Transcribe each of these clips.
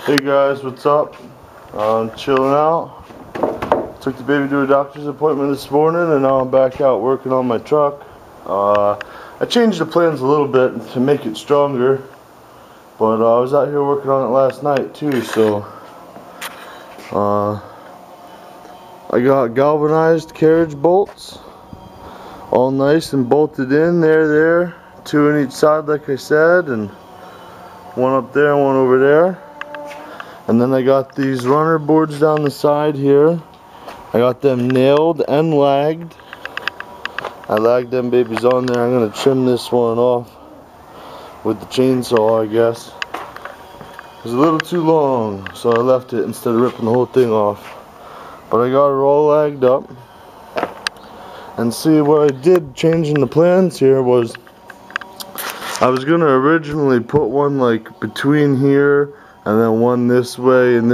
Hey guys, what's up? I'm chilling out. Took the baby to a doctor's appointment this morning and now I'm back out working on my truck. I changed the plans a little bit to make it stronger, but I was out here working on it last night too, so I got galvanized carriage bolts all nice and bolted in there, 2 on each side like I said, and one up there and one over there. And then I got these runner boards down the side here. I got them nailed and lagged. I lagged them babies on there. I'm gonna trim this one off with the chainsaw, I guess. It was a little too long, so I left it instead of ripping the whole thing off. But I got it all lagged up. And see, what I did changing the plans here was I was gonna originally put one like between here and then one this way and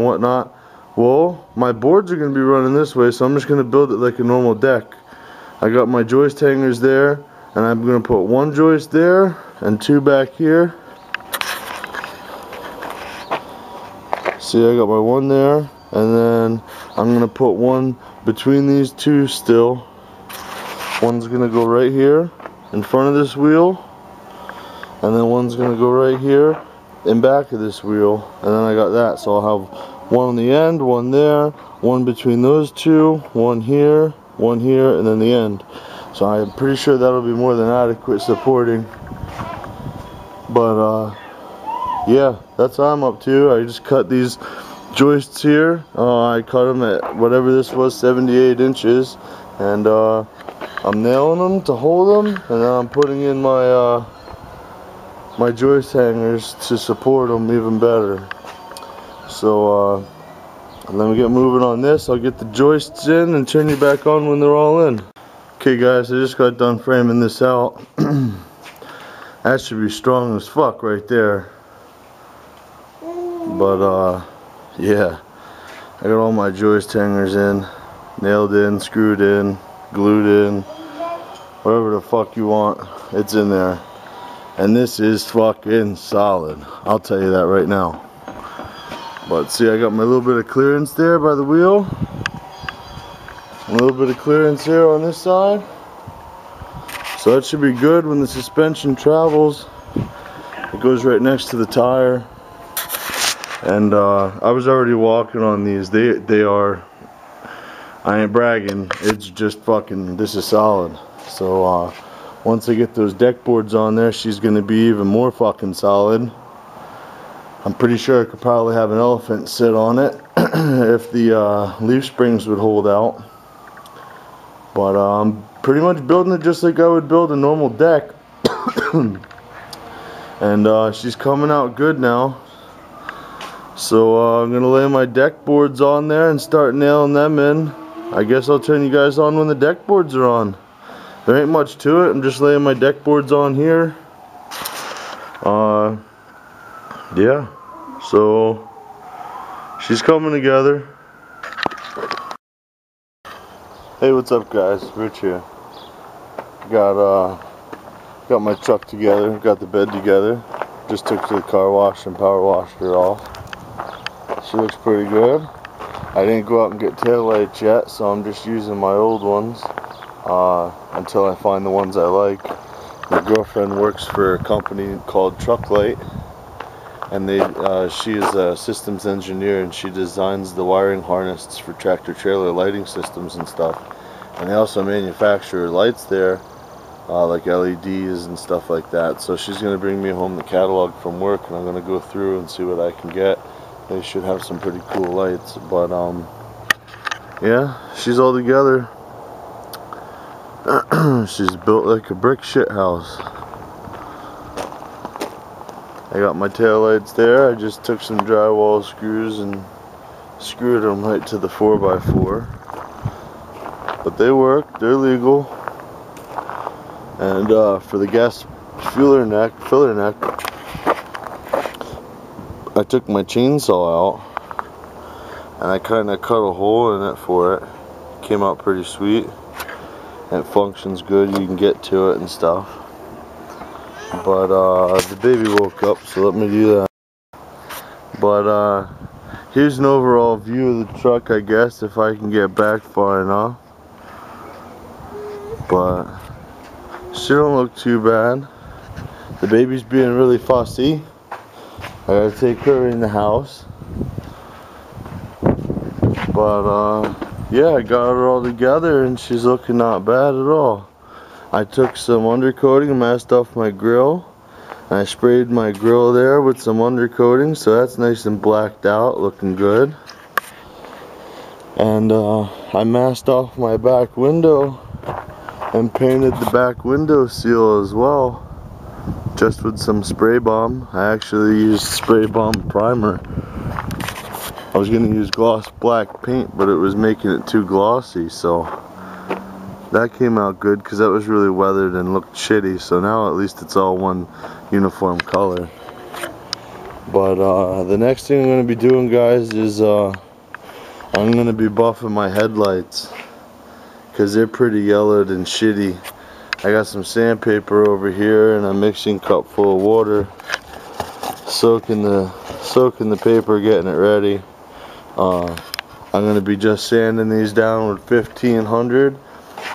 whatnot. Well, my boards are going to be running this way, so I'm just going to build it like a normal deck. I got my joist hangers there, and I'm going to put one joist there and 2 back here. See, I got my one there, and then I'm going to put one between these 2 still. One's going to go right here in front of this wheel, and then one's going to go right here in back of this wheel, and then I got that, so I'll have one on the end, one there, one between those 2, one here, and then the end. So I'm pretty sure that'll be more than adequate supporting. But yeah, that's what I'm up to. I just cut these joists here. I cut them at whatever this was, 78 inches, and I'm nailing them to hold them, and then I'm putting in my my joist hangers to support them even better. So let me get moving on this. I'll get the joists in and turn you back on when they're all in. Okay guys, I just got done framing this out. That should be strong as fuck right there. But yeah, I got all my joist hangers in, nailed in, screwed in, glued in, whatever the fuck you want, it's in there. And this is fucking solid, I'll tell you that right now. But see, I got my little bit of clearance there by the wheel. A little bit of clearance here on this side. So that should be good when the suspension travels. It goes right next to the tire. And I was already walking on these. They are, I ain't bragging, it's just fucking, this is solid. So once I get those deck boards on there, she's going to be even more fucking solid. I'm pretty sure I could probably have an elephant sit on it if the leaf springs would hold out. But I'm pretty much building it just like I would build a normal deck. And she's coming out good now. So I'm going to lay my deck boards on there and start nailing them in. I guess I'll turn you guys on when the deck boards are on. There ain't much to it. I'm just laying my deck boards on here. Yeah. So she's coming together. Hey, what's up guys? Rich here. Got my truck together, got the bed together. Just took to the car wash and power washed her off. She looks pretty good. I didn't go out and get taillights yet, so I'm just using my old ones. Until I find the ones I like. My girlfriend works for a company called Truck Light, and she is a systems engineer, and she designs the wiring harnesses for tractor trailer lighting systems and stuff. And they also manufacture lights there, like LEDs and stuff like that. So she's going to bring me home the catalog from work, and I'm going to go through and see what I can get. They should have some pretty cool lights, but yeah, she's all together. She's built like a brick shit house. I got my taillights there. I just took some drywall screws and screwed them right to the 4x4. But they work, they're legal. And for the gas filler neck, I took my chainsaw out and I kind of cut a hole in it for it. Came out pretty sweet. It functions good, you can get to it and stuff. But the baby woke up, so let me do that. But here's an overall view of the truck, I guess, if I can get back far enough. But she don't look too bad. The baby's being really fussy. I gotta take her in the house. But yeah, I got her all together and she's looking not bad at all. I took some undercoating, masked off my grill, and I sprayed my grill there with some undercoating, so that's nice and blacked out, looking good. And I masked off my back window and painted the back window seal as well, just with some spray bomb. I actually used spray bomb primer. I was gonna use gloss black paint, but it was making it too glossy, so that came out good because that was really weathered and looked shitty. So now at least it's all one uniform color. But the next thing I'm gonna be doing, guys, is I'm gonna be buffing my headlights because they're pretty yellowed and shitty. I got some sandpaper over here and a mixing cup full of water, soaking the paper, getting it ready. I'm gonna be just sanding these down with 1500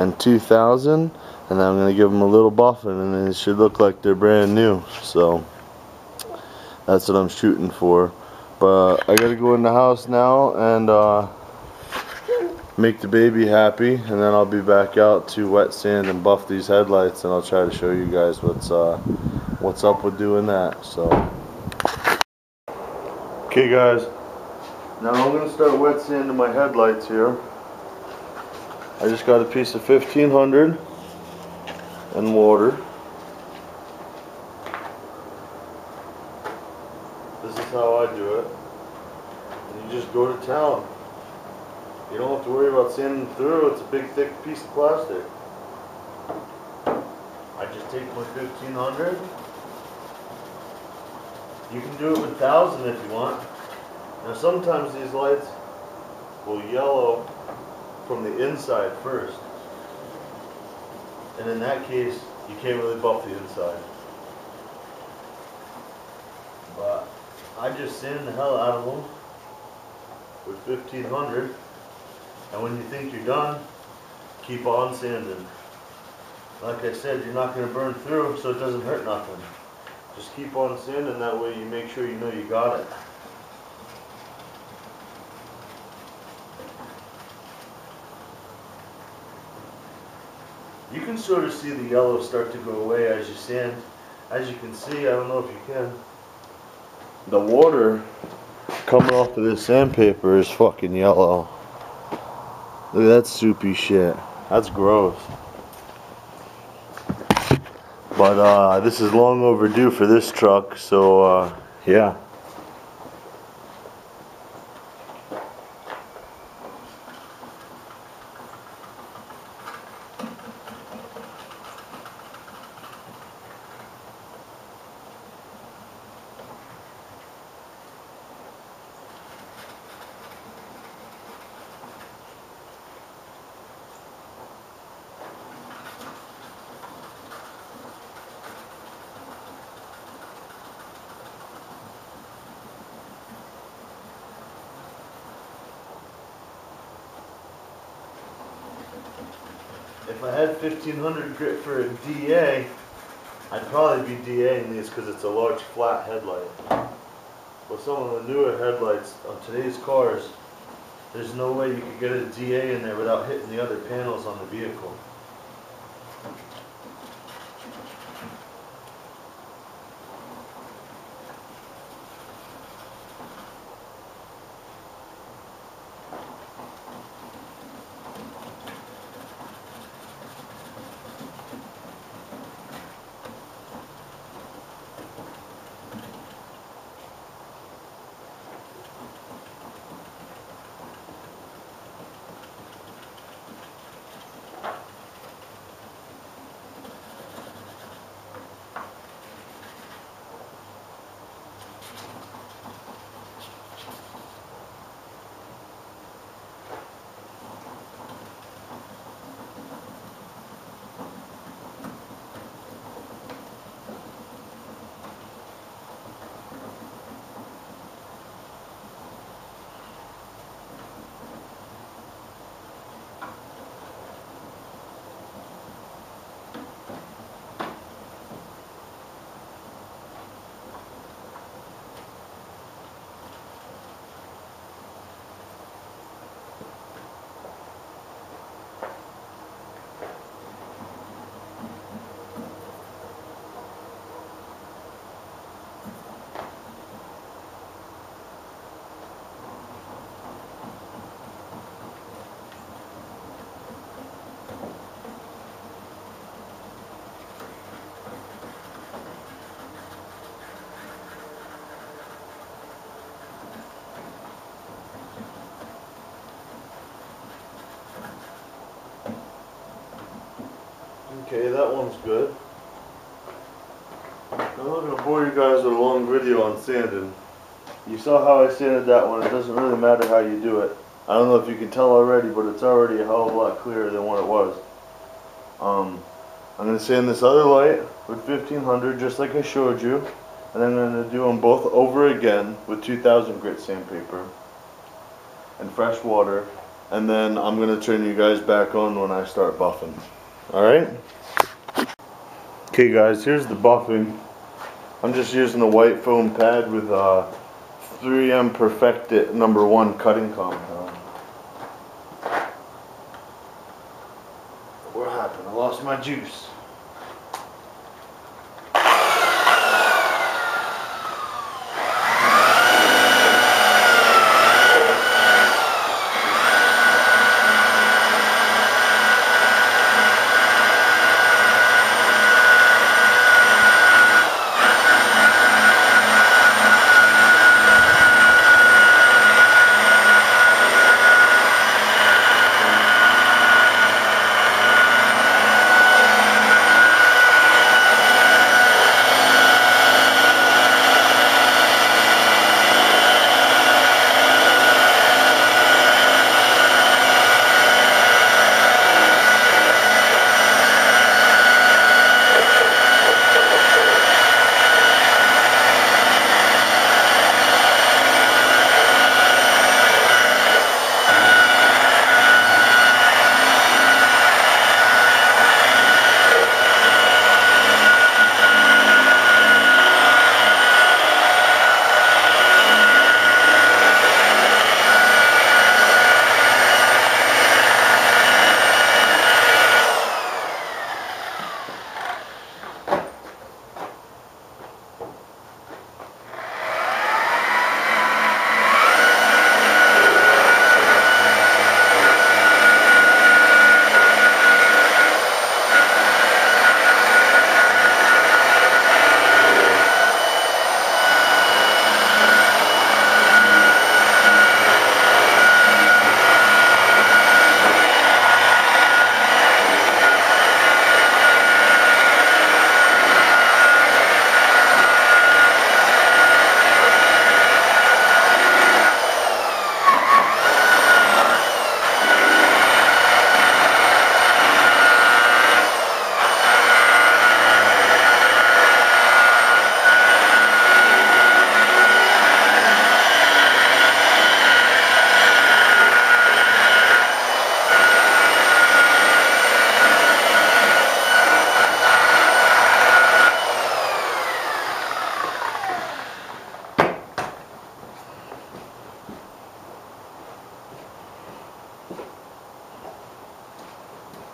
and 2000, and then I'm gonna give them a little buffing, and then it should look like they're brand new. So that's what I'm shooting for. But I gotta go in the house now and make the baby happy, and then I'll be back out to wet sand and buff these headlights, and I'll try to show you guys what's up with doing that. So okay, guys, now I'm gonna start wet sanding my headlights here. I just got a piece of 1500 and water. This is how I do it. And you just go to town. You don't have to worry about sanding through. It's a big thick piece of plastic. I just take my 1500. You can do it with 1000 if you want. Now sometimes these lights will yellow from the inside first. And in that case, you can't really buff the inside. But I just sand the hell out of them with 1500. And when you think you're done, keep on sanding. Like I said, you're not going to burn through, so it doesn't hurt nothing. Just keep on sanding, that way you make sure you know you got it. You can sort of see the yellow start to go away as you sand. As you can see, I don't know if you can, the water coming off of this sandpaper is fucking yellow. Look at that soupy shit. That's gross. But this is long overdue for this truck, so yeah. If I had 1500 grit for a DA, I'd probably be DAing these because it's a large flat headlight. But some of the newer headlights on today's cars, there's no way you could get a DA in there without hitting the other panels on the vehicle. Okay, that one's good. I'm not going to bore you guys with a long video on sanding. You saw how I sanded that one. It doesn't really matter how you do it. I don't know if you can tell already, but it's already a hell of a lot clearer than what it was. I'm going to sand this other light with 1500 just like I showed you. And then I'm going to do them both over again with 2000 grit sandpaper and fresh water. And then I'm going to turn you guys back on when I start buffing. Alright? Okay guys, here's the buffing. I'm just using a white foam pad with 3M Perfected #1 cutting compound. What happened? I lost my juice.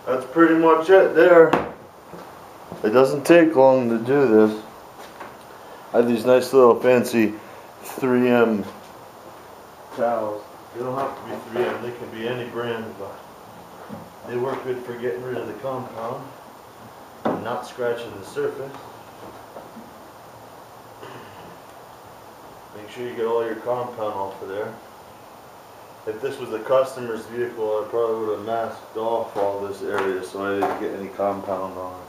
That's pretty much it there. It doesn't take long to do this. I have these nice little fancy 3M towels. They don't have to be 3M, they can be any brand, but they work good for getting rid of the compound and not scratching the surface. Make sure you get all your compound off of there. If this was a customer's vehicle, I probably would have masked off all this area so I didn't get any compound on it.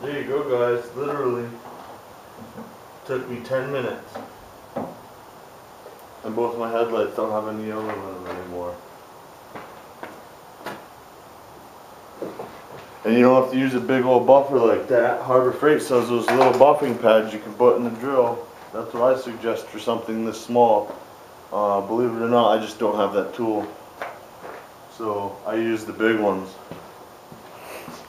There you go guys, literally took me 10 minutes. And both my headlights don't have any yellow in them anymore. And you don't have to use a big old buffer like that. Harbor Freight sells those little buffing pads you can put in the drill. That's what I suggest for something this small. Believe it or not, I just don't have that tool. So I use the big ones.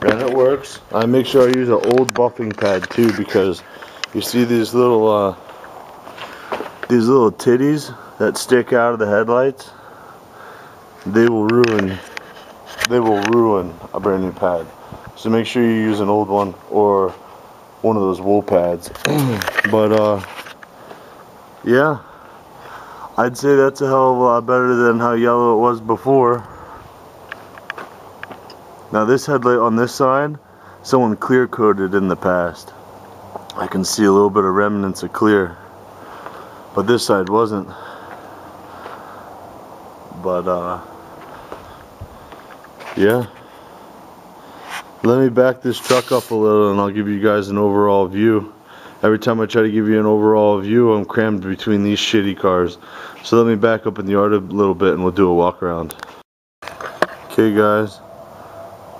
And it works. I make sure I use an old buffing pad too, because you see these little titties that stick out of the headlights? They will ruin a brand new pad. So make sure you use an old one or one of those wool pads. But yeah, I'd say that's a hell of a lot better than how yellow it was before. Now this headlight on this side, someone clear coated in the past. I can see a little bit of remnants of clear, but this side wasn't. But yeah, let me back this truck up a little and I'll give you guys an overall view. Every time I try to give you an overall view, I'm crammed between these shitty cars. So let me back up in the yard a little bit and we'll do a walk around. Okay guys,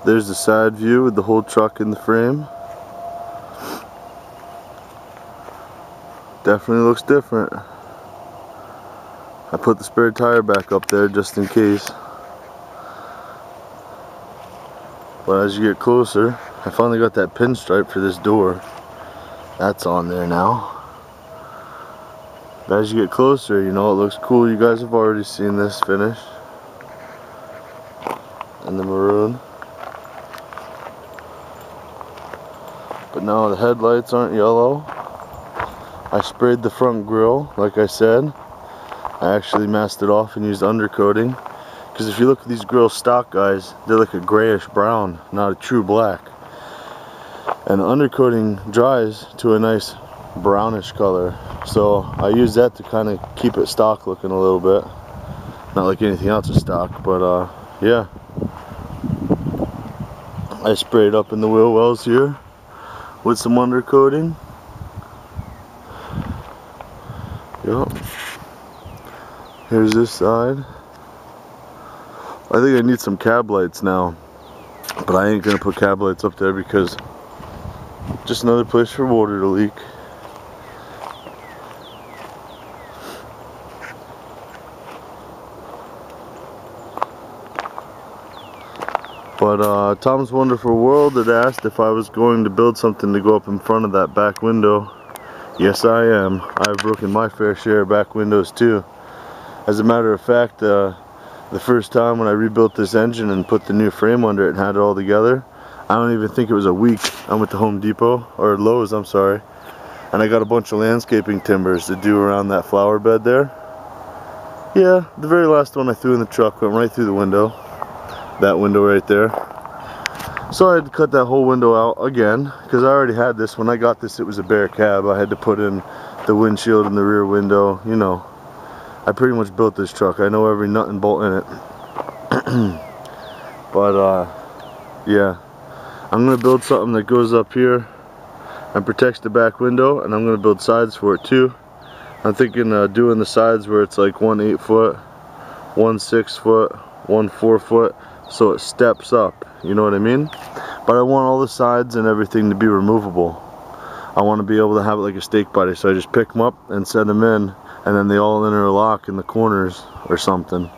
there's the side view with the whole truck in the frame. Definitely looks different. I put the spare tire back up there just in case. But as you get closer, I finally got that pinstripe for this door. That's on there now. But as you get closer, you know, it looks cool. You guys have already seen this finish. And the maroon. But now the headlights aren't yellow. I sprayed the front grille, like I said. I actually masked it off and used undercoating. Because if you look at these grill stock, guys, they're like a grayish brown, not a true black. And the undercoating dries to a nice brownish color. So I use that to kind of keep it stock looking a little bit. Not like anything else is stock, but yeah. I sprayed up in the wheel wells here with some undercoating. Yup. Here's this side. I think I need some cab lights now, but I ain't gonna put cab lights up there because just another place for water to leak. But Tom's Wonderful World had asked if I was going to build something to go up in front of that back window. Yes, I am. I've broken my fair share of back windows too. As a matter of fact, the first time when I rebuilt this engine and put the new frame under it and had it all together, I don't even think it was a week. I went to Home Depot, or Lowe's, I'm sorry, and I got a bunch of landscaping timbers to do around that flower bed there. Yeah, the very last one I threw in the truck went right through the window. That window right there. So I had to cut that whole window out again, because I already had this. When I got this, it was a bare cab. I had to put in the windshield and the rear window, you know. I pretty much built this truck. I know every nut and bolt in it. But yeah, I'm gonna build something that goes up here and protects the back window, and I'm gonna build sides for it too. I'm thinking doing the sides where it's like 1 8-foot, 1 6-foot, 1 4-foot, so it steps up, you know what I mean? But I want all the sides and everything to be removable. I want to be able to have it like a stake body, so I just pick them up and set them in, and then they all interlock in the corners or something.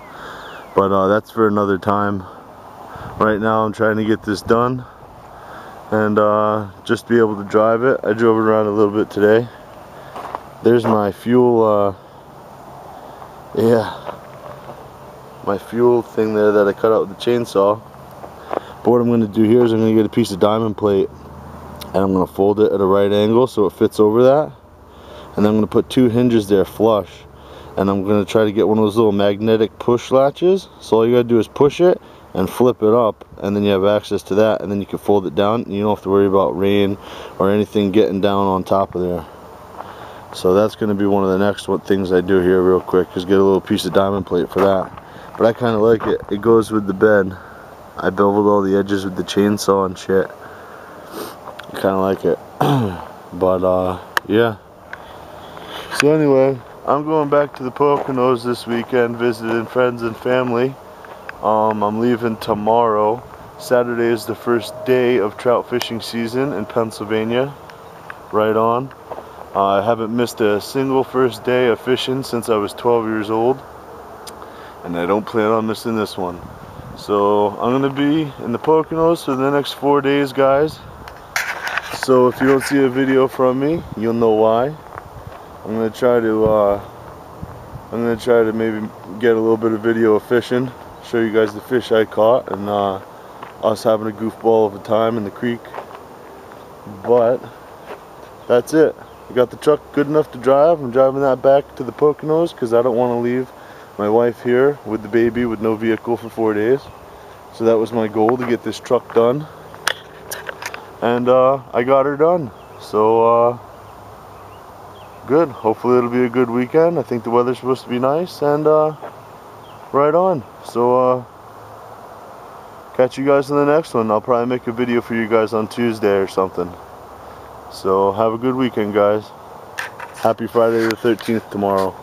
But that's for another time. Right now I'm trying to get this done and just be able to drive it. I drove it around a little bit today. There's my fuel, my fuel thing there that I cut out with the chainsaw. But what I'm going to do here is I'm going to get a piece of diamond plate and I'm going to fold it at a right angle so it fits over that. And I'm going to put 2 hinges there flush. And I'm going to try to get one of those little magnetic push latches. So all you got to do is push it and flip it up, and then you have access to that, and then you can fold it down and you don't have to worry about rain or anything getting down on top of there. So that's going to be one of the next things I do here real quick, is get a little piece of diamond plate for that. But I kind of like it. It goes with the bed. I beveled all the edges with the chainsaw and shit. I kind of like it. But yeah. So anyway, I'm going back to the Poconos this weekend, visiting friends and family. I'm leaving tomorrow, Saturday is the first day of trout fishing season in Pennsylvania. Right on. I haven't missed a single first day of fishing since I was 12 years old, and I don't plan on missing this one. So I'm gonna be in the Poconos for the next 4 days, guys. So if you don't see a video from me, you'll know why. I'm gonna try to maybe get a little bit of video of fishing, show you guys the fish I caught, and us having a goofball of a time in the creek. But that's it. I got the truck good enough to drive. I'm driving that back to the Poconos because I don't want to leave my wife here with the baby with no vehicle for 4 days. So that was my goal, to get this truck done. And I got her done. So good. Hopefully it'll be a good weekend. I think the weather's supposed to be nice, and right on. So catch you guys in the next one. I'll probably make a video for you guys on Tuesday or something. So have a good weekend, guys. Happy Friday the 13th tomorrow.